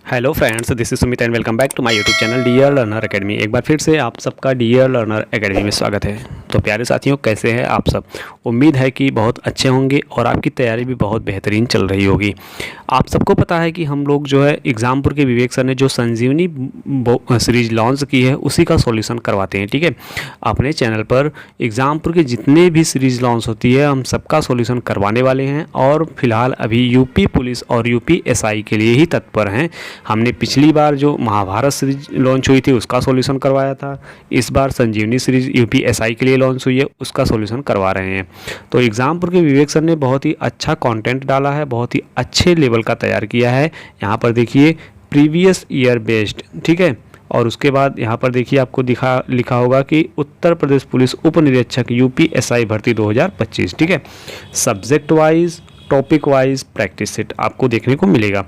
Hello friends, this is Sumit and welcome back to my YouTube channel Dear Learner Academy. एक बार फिर से आप सबका डियर लर्नर एकेडमी में स्वागत है। तो प्यारे साथियों, कैसे हैं आप सब? उम्मीद है कि बहुत अच्छे होंगे और आपकी तैयारी भी बहुत बेहतरीन चल रही होगी। आप सबको पता है कि हम लोग जो है एग्जामपुर के विवेक सर ने जो संजीवनी सीरीज लॉन्च की है उसी का सॉल्यूशन करवाते हैं। ठीक है, अपने चैनल पर एग्जामपुर के जितने भी सीरीज लॉन्च होती है हम सबका सॉल्यूशन करवाने वाले हैं और फिलहाल अभी यूपी पुलिस और यूपी एसआई के लिए ही तत्पर हैं। हमने पिछली बार जो महाभारत सीरीज लॉन्च हुई थी उसका सॉल्यूशन करवाया था, इस बार संजीवनी सीरीज यूपी एसआई के लिए लॉन्च हुई है उसका सॉल्यूशन करवा रहे हैं। तो एग्जामपुर के विवेक सर ने बहुत ही अच्छा कंटेंट डाला है, बहुत ही अच्छे लेवल का तैयार किया है। यहाँ पर देखिए प्रीवियस ईयर बेस्ड, ठीक है। और उसके बाद यहाँ पर देखिए आपको लिखा होगा कि उत्तर प्रदेश पुलिस उप निरीक्षक यूपी एसआई भर्ती 2025, ठीक है। Subject wise, topic wise practice set आपको देखने को मिलेगा।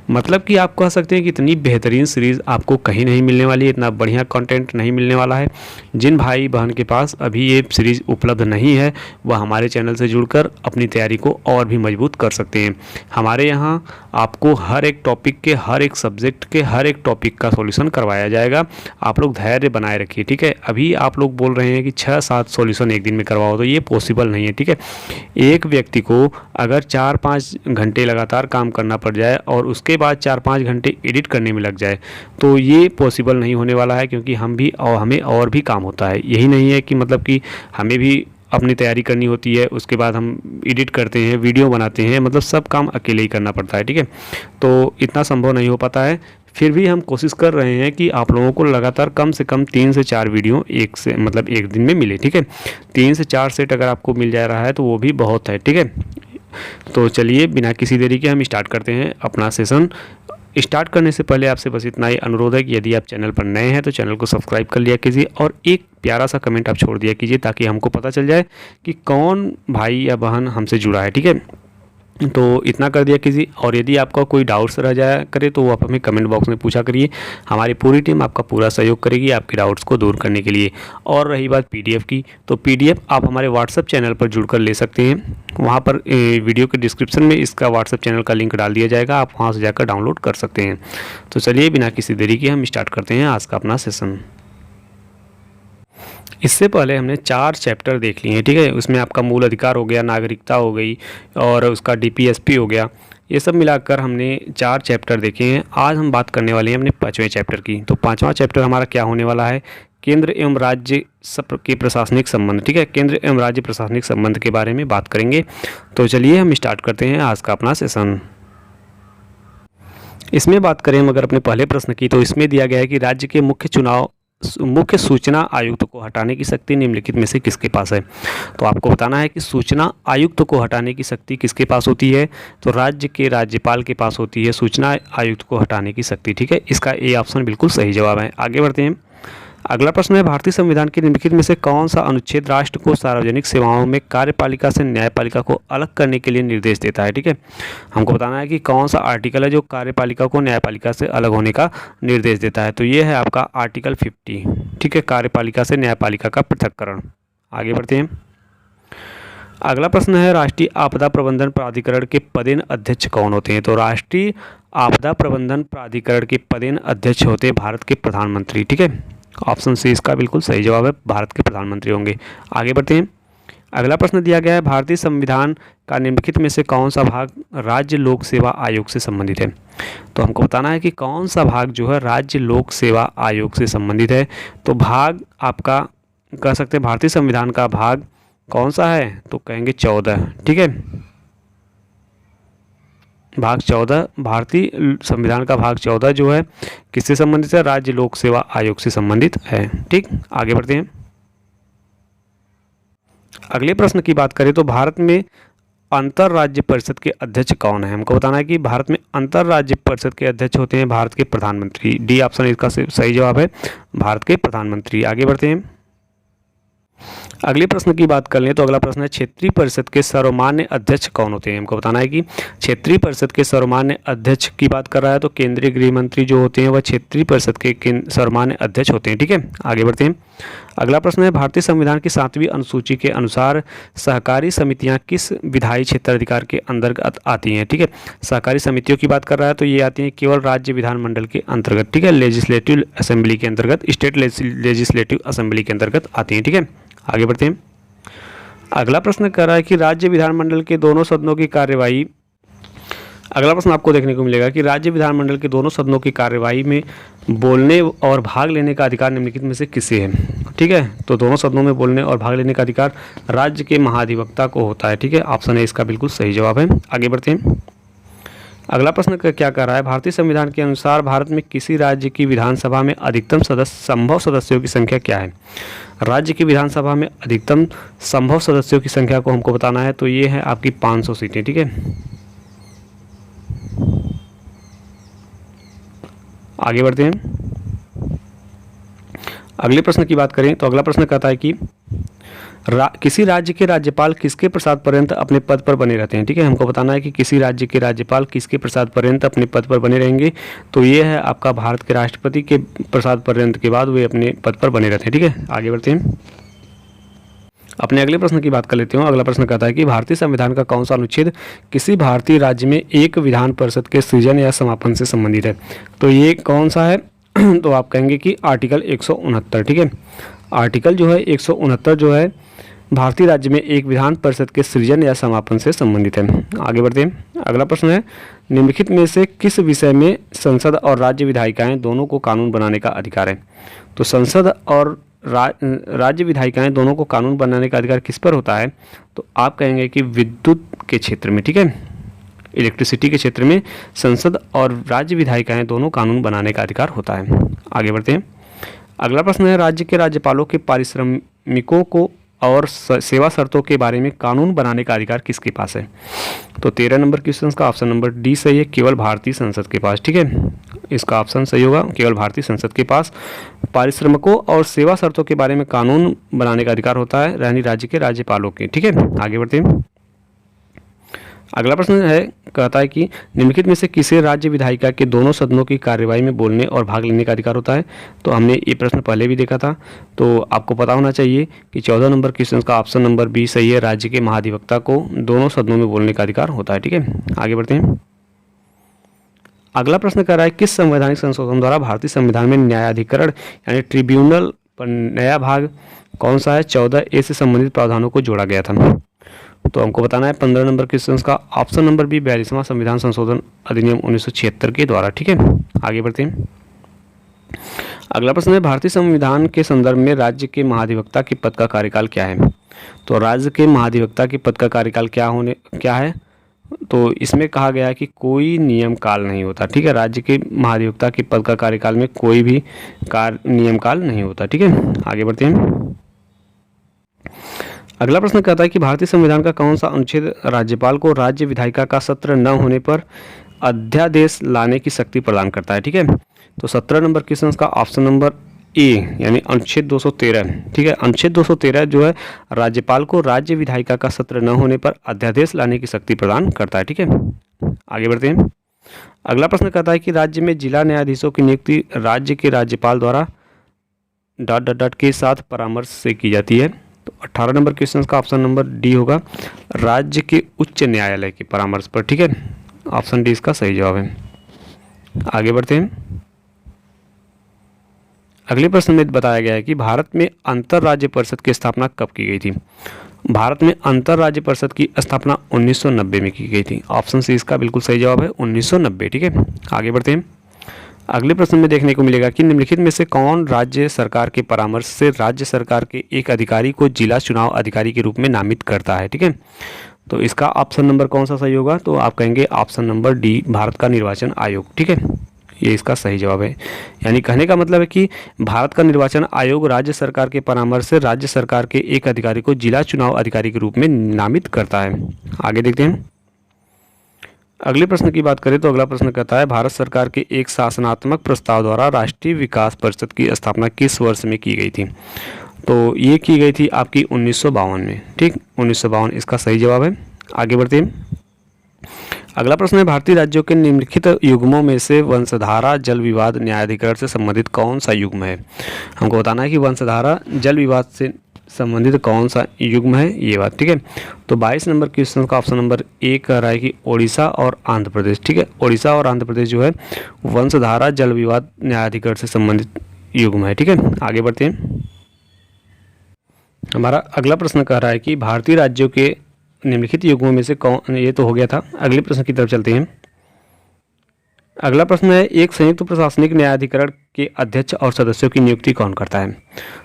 मतलब कि आप कह सकते हैं कि इतनी बेहतरीन सीरीज़ आपको कहीं नहीं मिलने वाली है, इतना बढ़िया कंटेंट नहीं मिलने वाला है। जिन भाई बहन के पास अभी ये सीरीज़ उपलब्ध नहीं है वह हमारे चैनल से जुड़कर अपनी तैयारी को और भी मजबूत कर सकते हैं। हमारे यहाँ आपको हर एक टॉपिक के, हर एक सब्जेक्ट के, हर एक टॉपिक का सॉल्यूशन करवाया जाएगा। आप लोग धैर्य बनाए रखिए, ठीक है। अभी आप लोग बोल रहे हैं कि 6-7 सॉल्यूशन एक दिन में करवाओ, तो ये पॉसिबल नहीं है, ठीक है। एक व्यक्ति को अगर 4-5 घंटे लगातार काम करना पड़ जाए और उसके बाद 4-5 घंटे एडिट करने में लग जाए तो ये पॉसिबल नहीं होने वाला है, क्योंकि हमें और भी काम होता है। यही नहीं है कि मतलब कि हमें भी अपनी तैयारी करनी होती है, उसके बाद हम एडिट करते हैं, वीडियो बनाते हैं, मतलब सब काम अकेले ही करना पड़ता है, ठीक है। तो इतना संभव नहीं हो पाता है। फिर भी हम कोशिश कर रहे हैं कि आप लोगों को लगातार कम से कम 3 से 4 वीडियो एक दिन में मिले, ठीक है। 3 से 4 सेट अगर आपको मिल जा रहा है तो वो भी बहुत है, ठीक है। तो चलिए बिना किसी देरी के हम स्टार्ट करते हैं अपना सेशन। स्टार्ट करने से पहले आपसे बस इतना ही अनुरोध है कि यदि आप चैनल पर नए हैं तो चैनल को सब्सक्राइब कर लिया कीजिए और एक प्यारा सा कमेंट आप छोड़ दिया कीजिए, ताकि हमको पता चल जाए कि कौन भाई या बहन हमसे जुड़ा है, ठीक है। तो इतना कर दिया कीजिए। और यदि आपका कोई डाउट्स रह जाया करे तो वो आप हमें कमेंट बॉक्स में पूछा करिए। हमारी पूरी टीम आपका पूरा सहयोग करेगी आपके डाउट्स को दूर करने के लिए। और रही बात पीडीएफ की, तो पीडीएफ आप हमारे व्हाट्सएप चैनल पर जुड़कर ले सकते हैं। वहाँ पर वीडियो के डिस्क्रिप्शन में इसका व्हाट्सएप चैनल का लिंक डाल दिया जाएगा, आप वहाँ से जाकर डाउनलोड कर सकते हैं। तो चलिए बिना किसी देरी के हम स्टार्ट करते हैं आज का अपना सेशन। इससे पहले हमने 4 चैप्टर देख लिए हैं, ठीक है। उसमें आपका मूल अधिकार हो गया, नागरिकता हो गई और उसका डीपीएसपी हो गया। ये सब मिलाकर हमने 4 चैप्टर देखे हैं। आज हम बात करने वाले हैं अपने 5वें चैप्टर की। तो 5वां चैप्टर हमारा क्या होने वाला है? केंद्र एवं राज्य के प्रशासनिक संबंध, ठीक है। केंद्र एवं राज्य प्रशासनिक संबंध के बारे में बात करेंगे। तो चलिए हम स्टार्ट करते हैं आज का अपना सेशन। इसमें बात करें हम अगर अपने पहले प्रश्न की, तो इसमें दिया गया है कि राज्य के मुख्य सूचना आयुक्त को हटाने की शक्ति निम्नलिखित में से किसके पास है? तो आपको बताना है कि सूचना आयुक्त को हटाने की शक्ति किसके पास होती है? तो राज्य के राज्यपाल के पास होती है सूचना आयुक्त को हटाने की शक्ति, ठीक है। इसका ए ऑप्शन बिल्कुल सही जवाब है। आगे बढ़ते हैं। अगला प्रश्न है, भारतीय संविधान के निम्नलिखित में से कौन सा अनुच्छेद राष्ट्र को सार्वजनिक सेवाओं में कार्यपालिका से न्यायपालिका को अलग करने के लिए निर्देश देता है, ठीक है। हमको बताना है कि कौन सा आर्टिकल है जो कार्यपालिका को न्यायपालिका से अलग होने का निर्देश देता है। तो ये है आपका आर्टिकल 50, ठीक है, कार्यपालिका से न्यायपालिका का पृथक्करण। आगे बढ़ते हैं। अगला प्रश्न है, राष्ट्रीय आपदा प्रबंधन प्राधिकरण के पदेन अध्यक्ष कौन होते हैं? तो राष्ट्रीय आपदा प्रबंधन प्राधिकरण के पदेन अध्यक्ष होते हैं भारत के प्रधानमंत्री, ठीक है। ऑप्शन सी इसका बिल्कुल सही जवाब है, भारत के प्रधानमंत्री होंगे। आगे बढ़ते हैं। अगला प्रश्न दिया गया है, भारतीय संविधान का निम्नलिखित में से कौन सा भाग राज्य लोक सेवा आयोग से संबंधित है? तो हमको बताना है कि कौन सा भाग जो है राज्य लोक सेवा आयोग से संबंधित है। तो भाग आपका कह सकते हैं भारतीय संविधान का भाग कौन सा है? तो कहेंगे 14, ठीक है। भाग 14, भारतीय संविधान का भाग 14 जो है किससे संबंधित है? राज्य लोक सेवा आयोग से संबंधित है, ठीक। आगे बढ़ते हैं। अगले प्रश्न की बात करें तो भारत में अंतर राज्य परिषद के अध्यक्ष कौन है? हमको बताना है कि भारत में अंतर राज्य परिषद के अध्यक्ष होते हैं भारत के प्रधानमंत्री। डी ऑप्शन इसका सही जवाब है, भारत के प्रधानमंत्री। आगे बढ़ते हैं। अगले प्रश्न की बात कर लें तो अगला प्रश्न है क्षेत्रीय परिषद के सर्वमान्य अध्यक्ष कौन होते हैं। हमको बताना है कि क्षेत्रीय परिषद के सर्वमान्य अध्यक्ष की बात कर रहा है तो केंद्रीय गृह मंत्री जो होते हैं वह क्षेत्रीय परिषद के सर्वमान्य अध्यक्ष होते हैं। ठीक है, आगे बढ़ते हैं। अगला प्रश्न है भारतीय संविधान की 7वीं अनुसूची के अनुसार सहकारी समितियां किस विधायी क्षेत्राधिकार के अंतर्गत आती हैं। ठीक है, सहकारी समितियों की बात कर रहा है तो ये आती हैं केवल राज्य विधानमंडल के अंतर्गत। ठीक है, लेजिस्लेटिव असेंबली के अंतर्गत, स्टेट लेजिस्लेटिव असेंबली के अंतर्गत आती हैं। ठीक है, आगे बढ़ते हैं। अगला प्रश्न कर रहा है कि राज्य विधानमंडल के दोनों सदनों की कार्यवाही, अगला प्रश्न आपको देखने को मिलेगा कि राज्य विधानमंडल के दोनों सदनों की कार्यवाही में बोलने और भाग लेने का अधिकार निम्नलिखित में से किसे है। ठीक है, तो दोनों सदनों में बोलने और भाग लेने का अधिकार राज्य के महाधिवक्ता को होता है। ठीक है, ऑप्शन ए इसका बिल्कुल सही जवाब है। आगे बढ़ते हैं। अगला प्रश्न क्या कर रहा है, भारतीय संविधान के अनुसार भारत में किसी राज्य की विधानसभा में अधिकतम संभव सदस्यों की संख्या क्या है। राज्य की विधानसभा में अधिकतम संभव सदस्यों की संख्या को हमको बताना है तो ये है आपकी 500 सीटें। ठीक है, आगे बढ़ते हैं। अगले प्रश्न की बात करें तो अगला प्रश्न कहता है कि किसी राज्य के राज्यपाल किसके प्रसाद पर्यंत अपने पद पर बने रहते हैं। ठीक है, हमको बताना है कि किसी राज्य के राज्यपाल किसके प्रसाद पर्यंत अपने पद पर बने रहेंगे तो ये है आपका भारत के राष्ट्रपति के प्रसाद पर्यंत के बाद वे अपने पद पर बने रहते हैं। ठीक है, आगे बढ़ते हैं। अपने अगले प्रश्न की बात कर लेते हूँ। अगला प्रश्न कहता है कि भारतीय संविधान का कौन सा अनुच्छेद किसी भारतीय राज्य में एक विधान परिषद के सृजन या समापन से संबंधित है। तो ये कौन सा है तो आप कहेंगे कि आर्टिकल 169। ठीक है, आर्टिकल जो है 169 जो है भारतीय राज्य में एक विधान परिषद के सृजन या समापन से संबंधित है। आगे बढ़ते हैं। अगला प्रश्न है निम्नलिखित में से किस विषय में संसद और राज्य विधायिकाएं दोनों को कानून बनाने का अधिकार है। तो संसद और राज्य विधायिकाएं दोनों को कानून बनाने का अधिकार किस पर होता है तो आप कहेंगे कि विद्युत के क्षेत्र में। ठीक है, इलेक्ट्रिसिटी के क्षेत्र में संसद और राज्य विधायिकाएं दोनों कानून बनाने का अधिकार होता है। आगे बढ़ते हैं। अगला प्रश्न है राज्य के राज्यपालों के पारिश्रमिकों को और सेवा शर्तों के बारे में कानून बनाने का अधिकार किसके पास है। तो 13 नंबर क्वेश्चन का ऑप्शन नंबर डी सही है, केवल भारतीय संसद के पास। ठीक है, इसका ऑप्शन सही होगा, केवल भारतीय संसद के पास पारिश्रमिकों और सेवा शर्तों के बारे में कानून बनाने का अधिकार होता है, यानी राज्य के राज्यपालों के। ठीक है, आगे बढ़ते हैं। अगला प्रश्न है कहता है कि निम्नलिखित में से किसे राज्य विधायिका के दोनों सदनों की कार्यवाही में बोलने और भाग लेने का अधिकार होता है। तो हमने ये प्रश्न पहले भी देखा था, तो आपको पता होना चाहिए कि 14 नंबर क्वेश्चन का ऑप्शन नंबर बी सही है, राज्य के महाधिवक्ता को दोनों सदनों में बोलने का अधिकार होता है। ठीक है, आगे बढ़ते हैं। अगला प्रश्न कर रहा है किस संवैधानिक संशोधन द्वारा भारतीय संविधान में न्यायाधिकरण यानी ट्रिब्यूनल पर नया भाग कौन सा है 14A से संबंधित प्रावधानों को जोड़ा गया था। तो हमको बताना है 15 नंबर क्वेश्चन का ऑप्शन नंबर बी 42वां संविधान संशोधन अधिनियम 1976 के द्वारा। ठीक है, आगे बढ़ते हैं। अगला प्रश्न है भारतीय संविधान के संदर्भ में राज्य के महाधिवक्ता के पद का कार्यकाल क्या है। तो राज्य के महाधिवक्ता के पद का कार्यकाल क्या है तो इसमें कहा गया है कि कोई नियम काल नहीं होता। ठीक है, राज्य के महाधिवक्ता के पद का कार्यकाल में कोई भी नियम काल नहीं होता। ठीक है, आगे बढ़ते हैं। अगला प्रश्न कहता है कि भारतीय संविधान का कौन सा अनुच्छेद राज्यपाल को राज्य विधायिका का सत्र न होने पर अध्यादेश लाने की शक्ति प्रदान करता है। ठीक है, तो 17 नंबर क्वेश्चन का ऑप्शन नंबर ए यानी अनुच्छेद 213। ठीक है, अनुच्छेद 213 जो है राज्यपाल को राज्य विधायिका का सत्र न होने पर अध्यादेश लाने की शक्ति प्रदान करता है। ठीक है, आगे बढ़ते हैं। अगला प्रश्न कहता है कि राज्य में जिला न्यायाधीशों की नियुक्ति राज्य के राज्यपाल द्वारा ... के साथ परामर्श से की जाती है। तो 18 नंबर क्वेश्चन का ऑप्शन नंबर डी होगा, राज्य के उच्च न्यायालय के परामर्श पर। ठीक है, ऑप्शन डी इसका सही जवाब है। आगे बढ़ते हैं। अगले प्रश्न में बताया गया है कि भारत में अंतर राज्य परिषद की स्थापना कब की गई थी। भारत में अंतर राज्य परिषद की स्थापना 1990 में की गई थी। ऑप्शन सी इसका बिल्कुल सही जवाब है, 1990। ठीक है, आगे बढ़ते हैं। अगले प्रश्न में देखने को मिलेगा कि निम्नलिखित में से कौन राज्य सरकार के परामर्श से राज्य सरकार के एक अधिकारी को जिला चुनाव अधिकारी के रूप में नामित करता है। ठीक है, तो इसका ऑप्शन नंबर कौन सा सही होगा तो आप कहेंगे ऑप्शन नंबर डी, भारत का निर्वाचन आयोग। ठीक है, ये इसका सही जवाब है। यानी कहने का मतलब है कि भारत का निर्वाचन आयोग राज्य सरकार के परामर्श से राज्य सरकार के एक अधिकारी को जिला चुनाव अधिकारी के रूप में नामित करता है। आगे देखते हैं। अगले प्रश्न की बात करें तो अगला प्रश्न कहता है भारत सरकार के एक शासनात्मक प्रस्ताव द्वारा राष्ट्रीय विकास परिषद की स्थापना किस वर्ष में की गई थी। तो ये की गई थी आपकी 1952 में, ठीक, 1952 इसका सही जवाब है। आगे बढ़ते हैं। अगला प्रश्न है, भारतीय राज्यों के निम्नलिखित युग्मों में से वंशधारा जल विवाद न्यायाधिकरण से संबंधित कौन सा युग्म है? हमको बताना है कि वंशधारा जल विवाद से संबंधित कौन सा युग्म है, ये बात, ठीक है। तो 22 नंबर क्वेश्चन का ऑप्शन नंबर ए कह रहा है कि ओडिशा और आंध्र प्रदेश, ठीक है। ओडिशा और आंध्र प्रदेश जो है वंशधारा जल विवाद न्यायाधिकरण से संबंधित युग्म है, ठीक है। आगे बढ़ते हैं। हमारा अगला प्रश्न कह रहा है कि भारतीय राज्यों के निम्नलिखित युग्मों में से कौन, ये तो हो गया था। अगले प्रश्न की तरफ चलते हैं। अगला प्रश्न है, एक संयुक्त प्रशासनिक न्यायाधिकरण के अध्यक्ष और सदस्यों की नियुक्ति कौन करता है?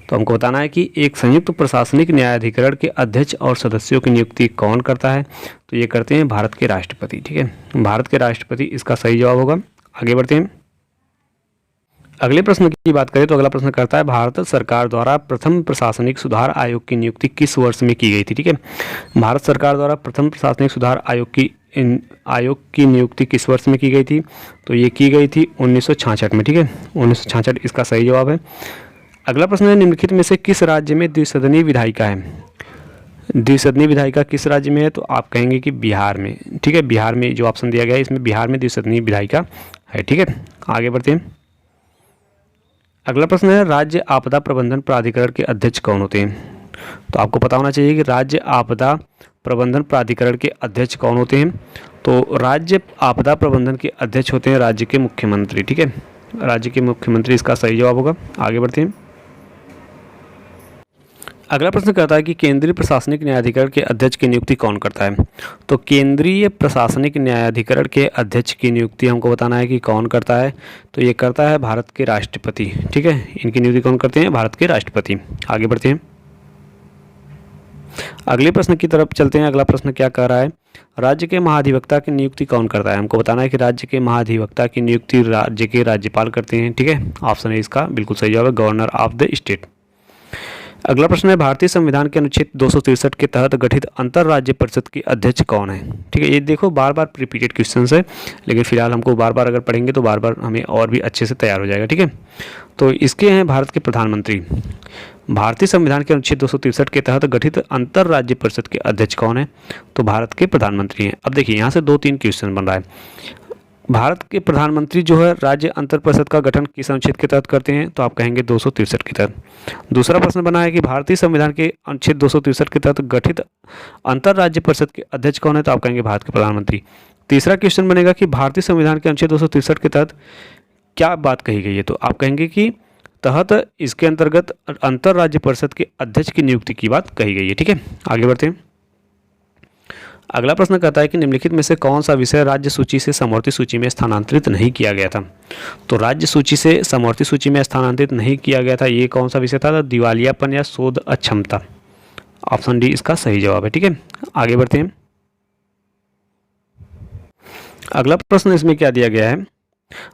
तो हमको बताना है कि एक संयुक्त प्रशासनिक न्यायाधिकरण के अध्यक्ष और सदस्यों की नियुक्ति कौन करता है? तो ये करते हैं भारत के राष्ट्रपति, ठीक है। भारत के राष्ट्रपति इसका सही जवाब होगा। आगे बढ़ते हैं। अगले प्रश्न की बात करें तो अगला प्रश्न करता है, भारत सरकार द्वारा प्रथम प्रशासनिक सुधार आयोग की नियुक्ति किस वर्ष में की गई थी? ठीक है, भारत सरकार द्वारा प्रथम प्रशासनिक सुधार आयोग की नियुक्ति किस वर्ष में की गई थी? तो ये की गई थी 1966 में, ठीक है। 1966 इसका सही जवाब है। अगला प्रश्न है, निम्नलिखित में से किस राज्य में द्विसदनीय विधायिका है? द्विसदनीय विधायिका किस राज्य में है? तो आप कहेंगे कि बिहार में, ठीक है। बिहार में जो ऑप्शन दिया गया है इसमें बिहार में द्विसदनीय विधायिका है, ठीक है। आगे बढ़ते हैं। अगला प्रश्न है, राज्य आपदा प्रबंधन प्राधिकरण के अध्यक्ष कौन होते हैं? तो आपको पता होना चाहिए कि राज्य आपदा प्रबंधन प्राधिकरण के अध्यक्ष कौन होते हैं। तो राज्य आपदा प्रबंधन के अध्यक्ष होते हैं राज्य के मुख्यमंत्री, ठीक है। राज्य के मुख्यमंत्री इसका सही जवाब होगा। आगे बढ़ते हैं। अगला प्रश्न कहता है कि केंद्रीय प्रशासनिक न्यायाधिकरण के अध्यक्ष की नियुक्ति कौन करता है? तो केंद्रीय प्रशासनिक न्यायाधिकरण के अध्यक्ष की नियुक्ति हमको बताना है कि कौन करता है। तो ये करता है भारत के राष्ट्रपति, ठीक है। इनकी नियुक्ति कौन करते हैं? भारत के राष्ट्रपति। आगे बढ़ते हैं। अगले प्रश्न की तरफ चलते हैं। अगला प्रश्न क्या कह रहा है, राज्य के महाधिवक्ता की नियुक्ति कौन करता है? हमको बताना है कि राज्य के महाधिवक्ता की नियुक्ति राज्य के राज्यपाल करते हैं, ठीक है। ऑप्शन है इसका बिल्कुल सही जवाब है, गवर्नर ऑफ द स्टेट। अगला प्रश्न है, भारतीय संविधान के अनुच्छेद 263 के तहत गठित अंतर राज्य परिषद के अध्यक्ष कौन है? ठीक है, ये देखो बार बार रिपीटेड क्वेश्चन है, लेकिन फिलहाल हमको बार बार अगर पढ़ेंगे तो बार बार हमें और भी अच्छे से तैयार हो जाएगा, ठीक है। तो इसके हैं भारत के प्रधानमंत्री। भारतीय संविधान के अनुच्छेद 263 के तहत गठित अंतर राज्य परिषद के अध्यक्ष कौन है? तो भारत के प्रधानमंत्री हैं। अब देखिए यहाँ से 2-3 क्वेश्चन बन रहा है। भारत के प्रधानमंत्री जो है राज्य अंतर परिषद का गठन किस अनुच्छेद के तहत करते हैं? तो आप कहेंगे 263 के तहत। दूसरा प्रश्न बना है कि भारतीय संविधान के अनुच्छेद 263 के तहत गठित अंतर राज्य परिषद के अध्यक्ष कौन है? तो आप कहेंगे भारत के प्रधानमंत्री। तीसरा क्वेश्चन बनेगा कि भारतीय संविधान के अनुच्छेद 263 के तहत क्या बात कही गई है? तो आप कहेंगे कि तहत इसके अंतर्गत अंतर राज्य परिषद के अध्यक्ष की नियुक्ति की बात कही गई है, ठीक है। आगे बढ़ते हैं। अगला प्रश्न कहता है कि निम्नलिखित में से कौन सा विषय राज्य सूची से समवर्ती सूची में स्थानांतरित नहीं किया गया था? तो राज्य सूची से समवर्ती सूची में स्थानांतरित नहीं किया गया था, ये कौन सा विषय था? तो दिवालियापन या शोध अक्षमता। ऑप्शन डी इसका सही जवाब है, ठीक है। आगे बढ़ते हैं। अगला प्रश्न इसमें क्या दिया गया है,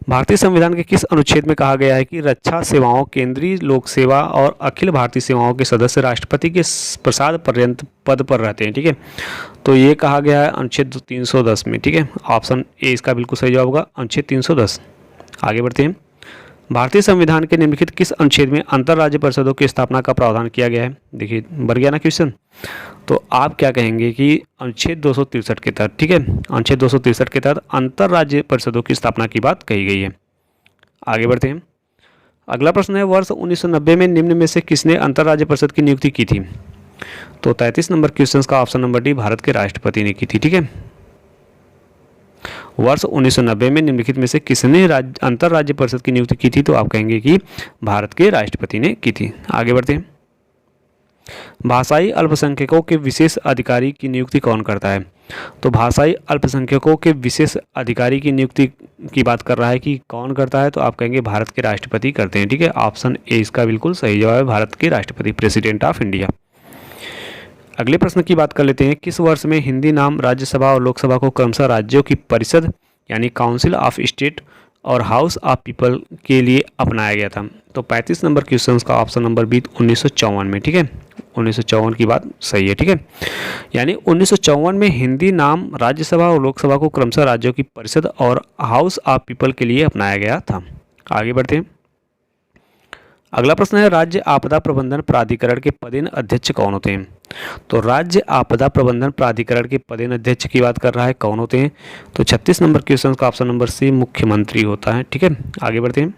भारतीय संविधान के किस अनुच्छेद में कहा गया है कि रक्षा सेवाओं, केंद्रीय लोक सेवा और अखिल भारतीय सेवाओं के सदस्य राष्ट्रपति के प्रसाद पर्यंत पद पर रहते हैं? ठीक है, तो ये कहा गया है अनुच्छेद 310 में, ठीक है। ऑप्शन ए इसका बिल्कुल सही जवाब होगा, अनुच्छेद 310। आगे बढ़ते हैं। भारतीय संविधान के निम्नलिखित किस अनुच्छेद में अंतर राज्य परिषदों की स्थापना का प्रावधान किया गया है? देखिए बढ़ गया ना क्वेश्चन। तो आप क्या कहेंगे कि अनुच्छेद 263 के तहत, ठीक है, अनुच्छेद 263 के तहत अंतर राज्य परिषदों की स्थापना की बात कही गई है। आगे बढ़ते हैं। अगला प्रश्न है, वर्ष 1990 में निम्न में से किसने अंतर राज्य परिषद की नियुक्ति की थी? तो 33 नंबर क्वेश्चन का ऑप्शन नंबर डी भारत के राष्ट्रपति ने की थी, ठीक है। वर्ष 1990 में निम्नलिखित में से किसने अंतर राज्य परिषद की नियुक्ति की थी? तो आप कहेंगे कि भारत के राष्ट्रपति ने की थी। आगे बढ़ते हैं। भाषाई अल्पसंख्यकों के विशेष अधिकारी की नियुक्ति कौन करता है? तो भाषाई अल्पसंख्यकों के विशेष अधिकारी की नियुक्ति की बात कर रहा है कि कौन करता है? तो आप कहेंगे भारत के राष्ट्रपति करते हैं, ठीक है। ऑप्शन ए इसका बिल्कुल सही जवाब है, भारत के राष्ट्रपति, प्रेसिडेंट ऑफ इंडिया। अगले प्रश्न की बात कर लेते हैं। किस वर्ष में हिंदी नाम राज्यसभा और लोकसभा को क्रमशः राज्यों की परिषद यानी काउंसिल ऑफ स्टेट और हाउस ऑफ पीपल के लिए अपनाया गया था? तो 35 नंबर क्वेश्चन का ऑप्शन नंबर बी 1954 में, ठीक है। 1954 की बात सही है, ठीक है। यानी 1954 में हिंदी नाम राज्यसभा और लोकसभा को क्रमशः राज्यों की परिषद और हाउस ऑफ पीपल के लिए अपनाया गया था। आगे बढ़ते हैं। अगला प्रश्न है, राज्य आपदा प्रबंधन प्राधिकरण के पदेन अध्यक्ष कौन होते हैं? तो राज्य आपदा प्रबंधन प्राधिकरण के पदेन अध्यक्ष की बात कर रहा है, कौन होते हैं? तो 36 नंबर क्वेश्चन का ऑप्शन नंबर सी मुख्यमंत्री होता है। ठीक है, आगे बढ़ते हैं।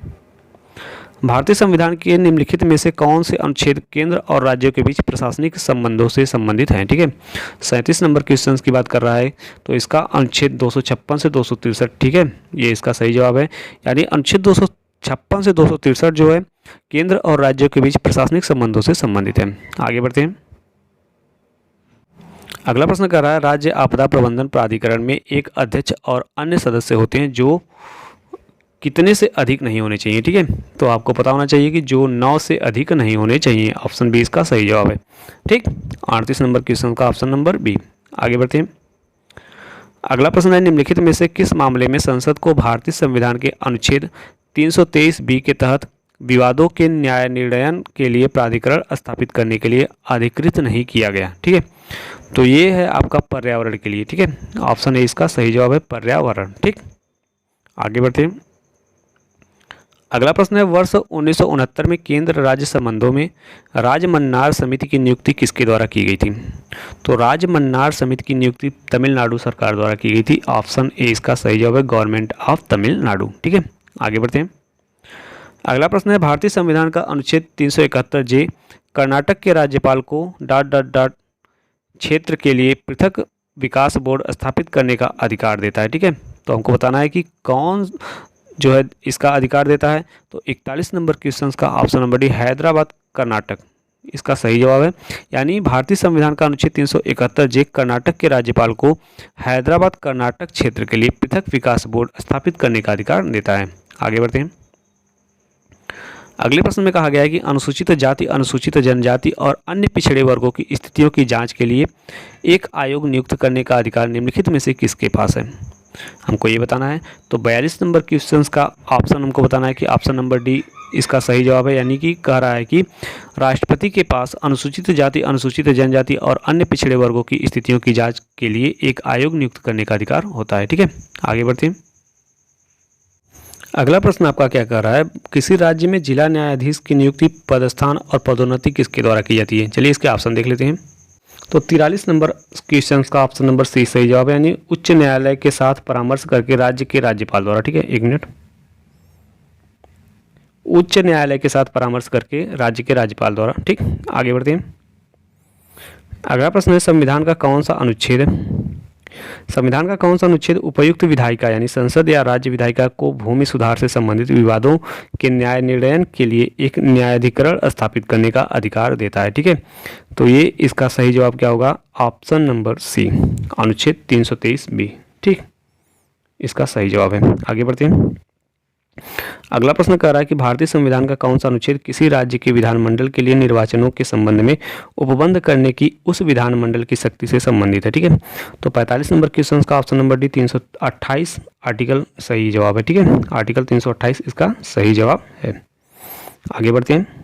भारतीय संविधान के निम्नलिखित में से कौन से अनुच्छेद केंद्र और राज्यों के बीच प्रशासनिक संबंधों से संबंधित हैं? ठीक है, 37 नंबर क्वेश्चन की बात कर रहा है, तो इसका अनुच्छेद 256 से 263, ठीक है, ये इसका सही जवाब है। यानी अनुच्छेद 256 से 263 जो है केंद्र और राज्यों के बीच प्रशासनिक संबंधों से संबंधित है। आगे बढ़ते हैं। अगला प्रश्न कर रहा है, राज्य आपदा प्रबंधन प्राधिकरण में एक अध्यक्ष और अन्य सदस्य होते हैं जो कितने से अधिक नहीं होने चाहिए? ठीक है, तो आपको पता होना चाहिए कि जो 9 से अधिक नहीं होने चाहिए। ऑप्शन बी इसका सही जवाब है। ठीक, 38 नंबर क्वेश्चन का ऑप्शन नंबर बी। आगे बढ़ते हैं। अगला प्रश्न है, निम्नलिखित में से किस मामले में संसद को भारतीय संविधान के अनुच्छेद 323 बी के तहत विवादों के न्याय निर्णयन के लिए प्राधिकरण स्थापित करने के लिए अधिकृत नहीं किया गया? ठीक है, तो ये है आपका पर्यावरण के लिए। ठीक है, ऑप्शन ए इसका सही जवाब है, पर्यावरण। ठीक, आगे बढ़ते हैं। अगला प्रश्न है, वर्ष 1969 में केंद्र राज्य संबंधों में राजमन्नार समिति की नियुक्ति किसके द्वारा की गई थी? तो राजमन्नार समिति की नियुक्ति तमिलनाडु सरकार द्वारा की गई थी। ऑप्शन ए इसका सही जवाब है, गवर्नमेंट ऑफ तमिलनाडु। ठीक है, आगे बढ़ते हैं। अगला प्रश्न है, भारतीय संविधान का अनुच्छेद 371 जे कर्नाटक के राज्यपाल को ... क्षेत्र के लिए पृथक विकास बोर्ड स्थापित करने का अधिकार देता है। ठीक है, तो हमको बताना है कि कौन जो है इसका अधिकार देता है। तो 41 नंबर क्वेश्चन का option number D, Hyderabad Karnataka, इसका सही जवाब है। यानी भारतीय संविधान का अनुच्छेद 371 जे कर्नाटक के राज्यपाल को हैदराबाद कर्नाटक क्षेत्र के लिए पृथक विकास बोर्ड स्थापित करने का अधिकार देता है। आगे बढ़ते हैं। अगले प्रश्न में कहा गया है कि अनुसूचित जाति, अनुसूचित जनजाति और अन्य पिछड़े वर्गों की स्थितियों की जांच के लिए एक आयोग नियुक्त करने का अधिकार निम्नलिखित में से किसके पास है? हमको ये बताना है। तो 42 नंबर क्वेश्चन का ऑप्शन हमको बताना है कि ऑप्शन नंबर डी इसका सही जवाब है। यानी कि कह रहा है कि राष्ट्रपति के पास अनुसूचित जाति, अनुसूचित जनजाति और अन्य पिछड़े वर्गों की स्थितियों की जांच के लिए एक आयोग नियुक्त करने का अधिकार होता है। ठीक है, आगे बढ़ते हैं। अगला प्रश्न आपका क्या कह रहा है, किसी राज्य में जिला न्यायाधीश की नियुक्ति, पदस्थान और पदोन्नति किसके द्वारा की जाती है? चलिए इसके ऑप्शन देख लेते हैं। तो 43 नंबर क्वेश्चन का ऑप्शन नंबर सी सही जवाब है। यानी उच्च न्यायालय के साथ परामर्श करके राज्य के राज्यपाल द्वारा। ठीक है, एक मिनट, उच्च न्यायालय के साथ परामर्श करके राज्य के राज्यपाल द्वारा। ठीक, आगे बढ़ते हैं। अगला प्रश्न है, संविधान का कौन सा अनुच्छेद उपयुक्त विधायिका यानी संसद या राज्य विधायिका को भूमि सुधार से संबंधित विवादों के न्याय निर्णयन के लिए एक न्यायाधिकरण स्थापित करने का अधिकार देता है? ठीक है, तो ये इसका सही जवाब क्या होगा? ऑप्शन नंबर सी, अनुच्छेद 323 बी। ठीक, इसका सही जवाब है। आगे बढ़ते हैं। अगला प्रश्न कह रहा है कि भारतीय संविधान का कौन सा अनुच्छेद किसी राज्य के विधानमंडल के लिए निर्वाचनों के संबंध में उपबंध करने की उस विधानमंडल की शक्ति से संबंधित है? ठीक है, तो 45 नंबर क्वेश्चन का ऑप्शन नंबर डी 328 आर्टिकल सही जवाब है। ठीक है, आर्टिकल 328 इसका सही जवाब है। आगे बढ़ते हैं।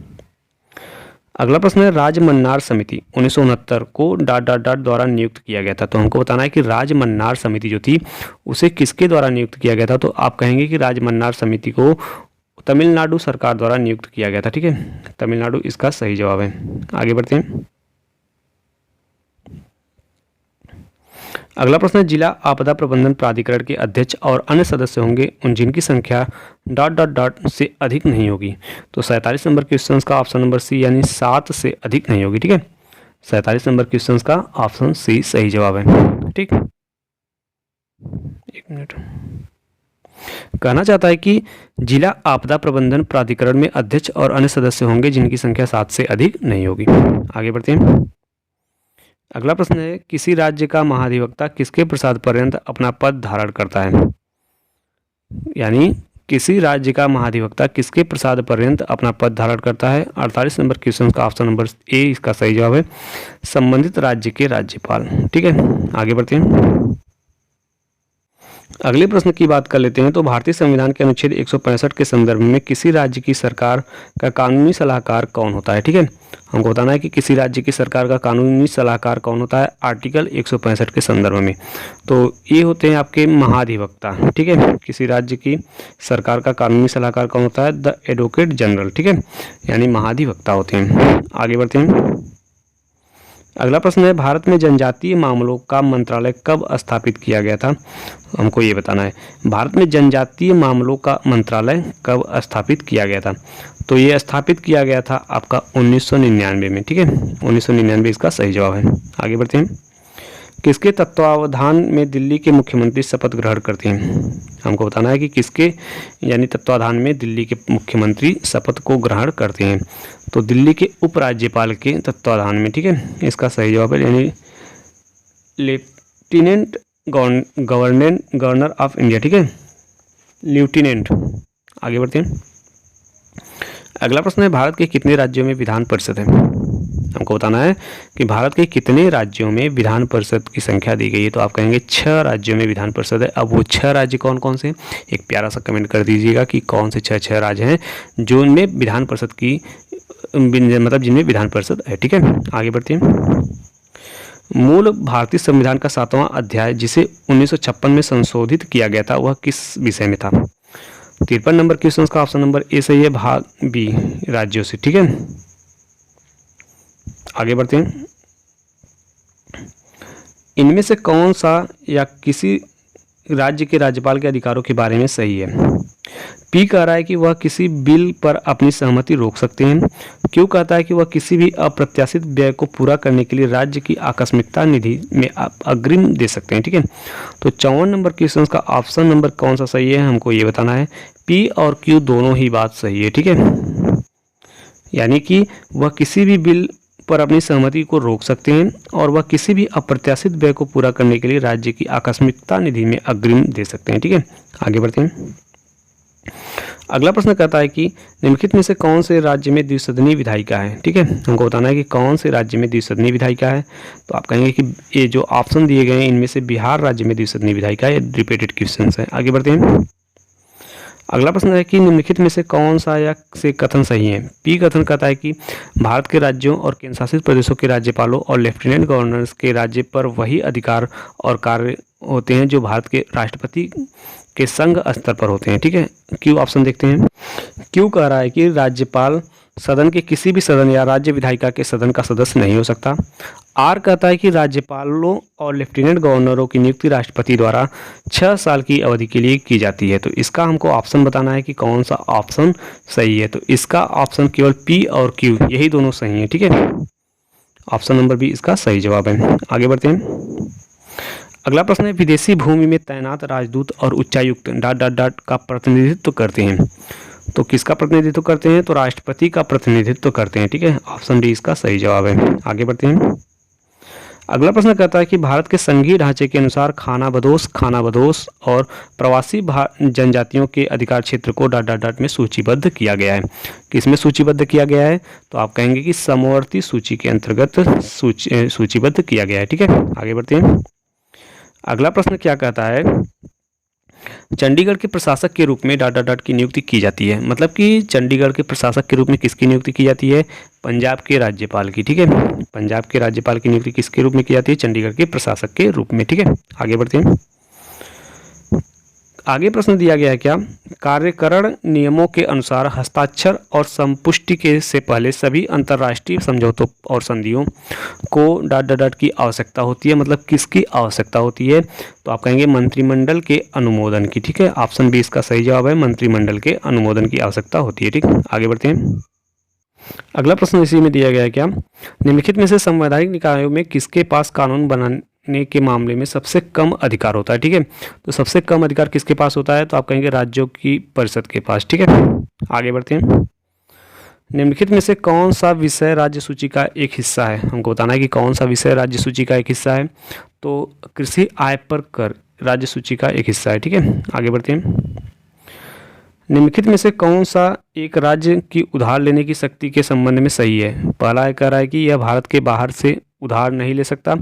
अगला प्रश्न है, राजमन्नार समिति 1969 को ... द्वारा नियुक्त किया गया था। तो हमको बताना है कि राजमन्नार समिति जो थी उसे किसके द्वारा नियुक्त किया गया था? तो आप कहेंगे कि राजमन्नार समिति को तमिलनाडु सरकार द्वारा नियुक्त किया गया था। ठीक है, तमिलनाडु इसका सही जवाब है। आगे बढ़ते हैं। अगला प्रश्न है, जिला आपदा प्रबंधन प्राधिकरण के अध्यक्ष और अन्य सदस्य होंगे उन जिनकी संख्या ... से अधिक नहीं होगी। तो 47 नंबर क्वेश्चन का ऑप्शन नंबर सी यानी 7 से अधिक नहीं होगी। ठीक है, 47 नंबर क्वेश्चन का ऑप्शन सी सही जवाब है। ठीक, एक मिनट, कहना चाहता है कि जिला आपदा प्रबंधन प्राधिकरण में अध्यक्ष और अन्य सदस्य होंगे जिनकी संख्या 7 से अधिक नहीं होगी। आगे बढ़ते हैं। अगला प्रश्न है, किसी राज्य का महाधिवक्ता किसके प्रसाद पर्यंत अपना पद धारण करता है? यानी किसी राज्य का महाधिवक्ता किसके प्रसाद पर्यंत अपना पद धारण करता है? 48 नंबर क्वेश्चन का ऑप्शन नंबर ए इसका सही जवाब है, संबंधित राज्य के राज्यपाल। ठीक है, आगे बढ़ते हैं। अगले प्रश्न की बात कर लेते हैं। तो भारतीय संविधान के अनुच्छेद 165 के संदर्भ में किसी राज्य की सरकार का कानूनी सलाहकार कौन होता है? ठीक है, हमको बताना है कि किसी राज्य की सरकार का कानूनी सलाहकार कौन होता है आर्टिकल 165 के संदर्भ में। तो ये होते हैं आपके महाधिवक्ता। ठीक है, किसी राज्य की सरकार का कानूनी सलाहकार कौन होता है? The advocate general. ठीक है, यानी महाधिवक्ता होते हैं। आगे बढ़ते हैं। अगला प्रश्न है, भारत में जनजातीय मामलों का मंत्रालय कब स्थापित किया गया था? हमको ये बताना है, भारत में जनजातीय मामलों का मंत्रालय कब स्थापित किया गया था? तो ये स्थापित किया गया था आपका 1999 में। ठीक है, 1999 इसका सही जवाब है। आगे बढ़ते हैं। किसके तत्वावधान में दिल्ली के मुख्यमंत्री शपथ ग्रहण करते हैं? हमको बताना है कि किसके यानी तत्वावधान में दिल्ली के मुख्यमंत्री शपथ को ग्रहण करते हैं। तो दिल्ली के उपराज्यपाल के तत्वावधान में। ठीक है, इसका सही जवाब है यानी लेफ्टिनेंट गवर्नर ऑफ इंडिया। ठीक है, लेफ्टिनेंट। आगे बढ़ते हैं। अगला प्रश्न है, भारत के कितने राज्यों में विधान परिषद है? हमको बताना है कि भारत के कितने राज्यों में विधान परिषद की संख्या दी गई है। तो आप कहेंगे 6 राज्यों में विधान परिषद है। अब वो 6 राज्य कौन कौन से, एक प्यारा सा कमेंट कर दीजिएगा कि कौन से 6 राज्य हैं जो इनमें विधान परिषद की मतलब जिनमें विधान परिषद है। ठीक है, आगे बढ़ते हैं। मूल भारतीय संविधान का 7वां अध्याय जिसे 1956 में संशोधित किया गया था वह किस विषय में था? 53 नंबर क्वेश्चन का ऑप्शन नंबर ए सही है, भाग बी राज्यों से। ठीक है, आगे बढ़ते हैं। इनमें से कौन सा या किसी राज्य के राज्यपाल के अधिकारों के बारे में सही है? पी कह रहा है कि वह किसी बिल पर अपनी सहमति रोक सकते हैं। क्यों कहता है कि वह किसी भी अप्रत्याशित व्यय को पूरा करने के लिए राज्य की आकस्मिकता निधि में अग्रिम दे सकते हैं। ठीक है, तो 54 नंबर क्वेश्चन का ऑप्शन नंबर कौन सा सही है हमको ये बताना है। पी और क्यू दोनों ही बात सही है। ठीक है, यानी कि वह किसी भी बिल पर अपनी सहमति को रोक सकते हैं और वह किसी भी अप्रत्याशित व्यय को पूरा करने के लिए राज्य की आकस्मिकता निधि में अग्रिम दे सकते हैं। ठीक है, आगे बढ़ते हैं। अगला प्रश्न कहता है कि निम्नलिखित में से कौन से राज्य में द्विसदनीय विधायिका है? ठीक है, हमको बताना है कि कौन से राज्य में द्विसदनीय विधायिका है। तो आप कहेंगे कि ये जो ऑप्शन दिए गए हैं इनमें से बिहार राज्य में द्विसदनीय विधायिका है। रिपीटेड क्वेश्चन है। आगे बढ़ते हैं। अगला प्रश्न है कि निम्नलिखित में से कौन सा या से कथन सही है? पी कथन कहता है कि भारत के राज्यों और केंद्र शासित प्रदेशों के राज्यपालों और लेफ्टिनेंट गवर्नर्स के राज्य पर वही अधिकार और कार्य होते हैं जो भारत के राष्ट्रपति के संघ स्तर पर होते हैं। ठीक है, क्यू ऑप्शन देखते हैं। क्यू कह रहा है कि राज्यपाल सदन के किसी भी सदन या राज्य विधायिका के सदन का सदस्य नहीं हो सकता। आर कहता है कि राज्यपालों और लेफ्टिनेंट गवर्नरों की नियुक्ति राष्ट्रपति द्वारा 6 साल की अवधि के लिए की जाती है। तो इसका हमको ऑप्शन बताना है कि कौन सा ऑप्शन सही है। तो इसका ऑप्शन केवल पी और क्यू यही दोनों सही है। ठीक है, ऑप्शन नंबर बी इसका सही जवाब है। आगे बढ़ते हैं। अगला प्रश्न है, विदेशी भूमि में तैनात राजदूत और उच्चायुक्त ... का प्रतिनिधित्व करते हैं। तो किसका प्रतिनिधित्व करते हैं? तो राष्ट्रपति का प्रतिनिधित्व करते हैं। ठीक है, ऑप्शन डी इसका सही जवाब है। आगे बढ़ते हैं। अगला प्रश्न कहता है कि भारत के संघीय ढांचे के अनुसार खानाबदोश और प्रवासी जनजातियों के अधिकार क्षेत्र को ... में सूचीबद्ध किया गया है। किसमें सूचीबद्ध किया गया है? तो आप कहेंगे कि समवर्ती सूची के अंतर्गत सूचीबद्ध किया गया है। ठीक है, आगे बढ़ते हैं। अगला प्रश्न क्या कहता है, चंडीगढ़ के प्रशासक के रूप में ... की नियुक्ति की जाती है। मतलब कि चंडीगढ़ के प्रशासक के रूप में किसकी नियुक्ति की जाती है? पंजाब के राज्यपाल की। ठीक है, पंजाब के राज्यपाल की नियुक्ति किसके रूप में की जाती है? चंडीगढ़ के प्रशासक के रूप में। ठीक है, आगे बढ़ते हैं। आगे प्रश्न दिया गया है क्या, कार्यकरण नियमों के अनुसार हस्ताक्षर और संपुष्टि के से पहले सभी अंतर्राष्ट्रीय समझौतों और संधियों को ... की आवश्यकता होती है। मतलब किसकी आवश्यकता होती है? तो आप कहेंगे मंत्रिमंडल के अनुमोदन की। ठीक है, ऑप्शन बी इसका सही जवाब है, मंत्रिमंडल के अनुमोदन की आवश्यकता होती है। ठीक, आगे बढ़ते हैं। अगला प्रश्न इसी में दिया गया है क्या, निम्नलिखित में से संवैधानिक निकायों में किसके पास कानून बनाने के मामले में सबसे कम अधिकार होता है? ठीक है, तो सबसे कम अधिकार किसके पास होता है? तो आप कहेंगे राज्यों की परिषद के पास। ठीक है, आगे बढ़ते हैं। निम्नलिखित में से कौन सा विषय राज्य सूची का एक हिस्सा है? हमको बताना है कि कौन सा विषय राज्य सूची का एक हिस्सा है। तो कृषि आय पर कर राज्य सूची का एक हिस्सा है। ठीक है, आगे बढ़ते हैं। निम्नलिखित में से कौन सा एक राज्य की उधार लेने की शक्ति के संबंध में सही है? पहला कह रहा है कि यह भारत के बाहर से उधार नहीं ले सकता।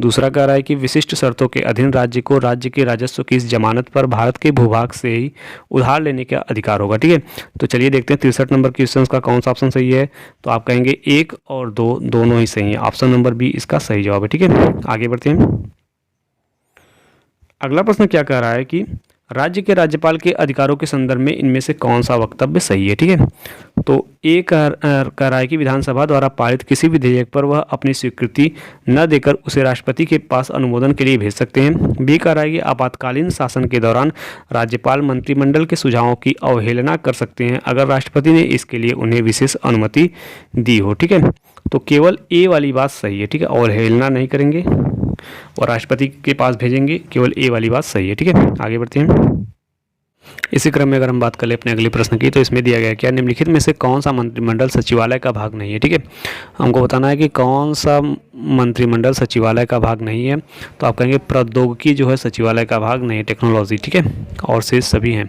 दूसरा कह रहा है कि विशिष्ट शर्तों के अधीन राज्य को राज्य के राजस्व की इस जमानत पर भारत के भूभाग से ही उधार लेने का अधिकार होगा। ठीक है, तो चलिए देखते हैं 63 नंबर क्वेश्चन का कौन सा ऑप्शन सही है। तो आप कहेंगे 1 और 2 दोनों ही सही है, ऑप्शन नंबर बी इसका सही जवाब है। ठीक है, आगे बढ़ते हैं। अगला प्रश्न क्या कह रहा है कि राज्य के राज्यपाल के अधिकारों के संदर्भ में इनमें से कौन सा वक्तव्य सही है। ठीक है, तो ए कह रहा है कि विधानसभा द्वारा पारित किसी विधेयक पर वह अपनी स्वीकृति न देकर उसे राष्ट्रपति के पास अनुमोदन के लिए भेज सकते हैं। बी कह रहा है कि आपातकालीन शासन के दौरान राज्यपाल मंत्रिमंडल के सुझावों की अवहेलना कर सकते हैं अगर राष्ट्रपति ने इसके लिए उन्हें विशेष अनुमति दी हो। ठीक है, तो केवल ए वाली बात सही है। ठीक है, अवहेलना नहीं करेंगे और राष्ट्रपति के पास भेजेंगे, केवल ए वाली बात सही है। ठीक है, आगे बढ़ते हैं। इसी क्रम में अगर हम बात करें अपने अगले प्रश्न की, तो इसमें दिया गया है क्या निम्नलिखित में से कौन सा मंत्रिमंडल सचिवालय का भाग नहीं है। ठीक है, हमको बताना है कि कौन सा मंत्रिमंडल सचिवालय का भाग नहीं है। तो आप कहेंगे प्रौद्योगिकी जो है सचिवालय का भाग नहीं है, टेक्नोलॉजी। ठीक है, और शेष सभी हैं।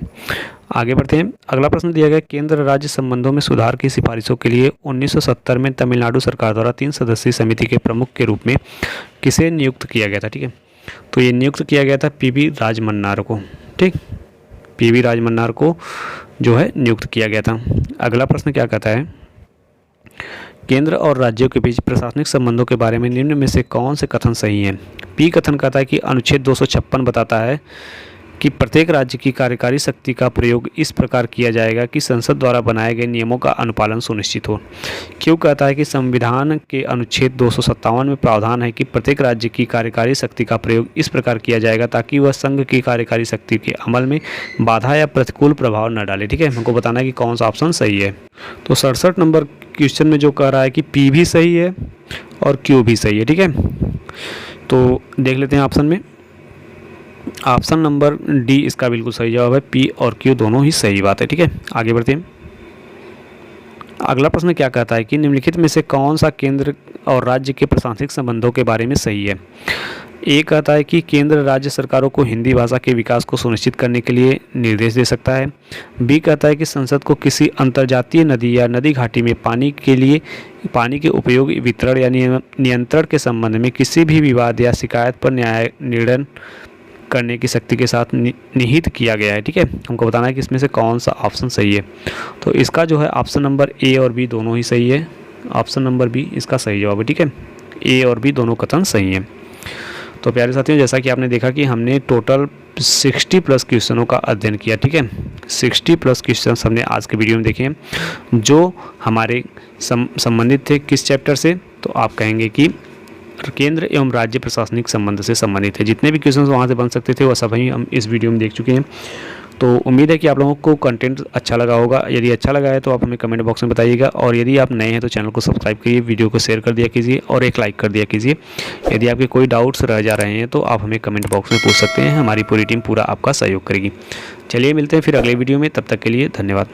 आगे बढ़ते हैं। अगला प्रश्न दिया गया केंद्र राज्य संबंधों में सुधार की सिफारिशों के लिए 1970 में तमिलनाडु सरकार द्वारा 3 सदस्यीय समिति के प्रमुख के रूप में किसे नियुक्त किया गया था। ठीक है, तो ये नियुक्त किया गया था पीवी राजमन्नार को। ठीक, पीवी राजमन्नार को जो है नियुक्त किया गया था। अगला प्रश्न क्या कहता है, केंद्र और राज्यों के बीच प्रशासनिक संबंधों के बारे में निम्न में से कौन से कथन सही हैं। पी कथन कहता है कि अनुच्छेद 256 बताता है कि प्रत्येक राज्य की कार्यकारी शक्ति का प्रयोग इस प्रकार किया जाएगा कि संसद द्वारा बनाए गए नियमों का अनुपालन सुनिश्चित हो। क्यों कहता है कि संविधान के अनुच्छेद 257 में प्रावधान है कि प्रत्येक राज्य की कार्यकारी शक्ति का प्रयोग इस प्रकार किया जाएगा ताकि वह संघ की कार्यकारी शक्ति के अमल में बाधा या प्रतिकूल प्रभाव न डाले। ठीक है, हमको बताना है कि कौन सा ऑप्शन सही है। तो 67 नंबर क्वेश्चन में जो कह रहा है कि पी भी सही है और क्यू भी सही है। ठीक है, तो देख लेते हैं ऑप्शन में। ऑप्शन नंबर डी इसका बिल्कुल सही जवाब है, पी और क्यू दोनों ही सही बात है। ठीक है, आगे बढ़ते हैं। अगला प्रश्न क्या कहता है कि निम्नलिखित में से कौन सा केंद्र और राज्य के प्रशासनिक संबंधों के बारे में सही है। ए कहता है कि केंद्र राज्य सरकारों को हिंदी भाषा के विकास को सुनिश्चित करने के लिए निर्देश दे सकता है। बी कहता है कि संसद को किसी अंतर्जातीय नदी या नदी घाटी में पानी के उपयोग, वितरण या नियंत्रण के संबंध में किसी भी विवाद या शिकायत पर न्याय निर्णय करने की शक्ति के साथ निहित किया गया है। ठीक है, हमको बताना है कि इसमें से कौन सा ऑप्शन सही है। तो इसका जो है ऑप्शन नंबर ए और बी दोनों ही सही है, ऑप्शन नंबर बी इसका सही जवाब है। ठीक है, ए और बी दोनों कथन सही हैं। तो प्यारे साथियों, जैसा कि आपने देखा कि हमने टोटल 60 प्लस क्वेश्चनों का अध्ययन किया। ठीक है, 60 प्लस क्वेश्चन हमने आज के वीडियो में देखे हैं जो हमारे संबंधित थे किस चैप्टर से। तो आप कहेंगे कि केंद्र एवं राज्य प्रशासनिक संबंध से संबंधित है। जितने भी क्वेश्चंस वहाँ से बन सकते थे वह सभी हम इस वीडियो में देख चुके हैं। तो उम्मीद है कि आप लोगों को कंटेंट अच्छा लगा होगा। यदि अच्छा लगा है तो आप हमें कमेंट बॉक्स में बताइएगा, और यदि आप नए हैं तो चैनल को सब्सक्राइब करिए, वीडियो को शेयर कर दिया कीजिए और एक लाइक कर दिया कीजिए। यदि आपके कोई डाउट्स रह जा रहे हैं तो आप हमें कमेंट बॉक्स में पूछ सकते हैं, हमारी पूरी टीम पूरा आपका सहयोग करेगी। चलिए मिलते हैं फिर अगले वीडियो में, तब तक के लिए धन्यवाद।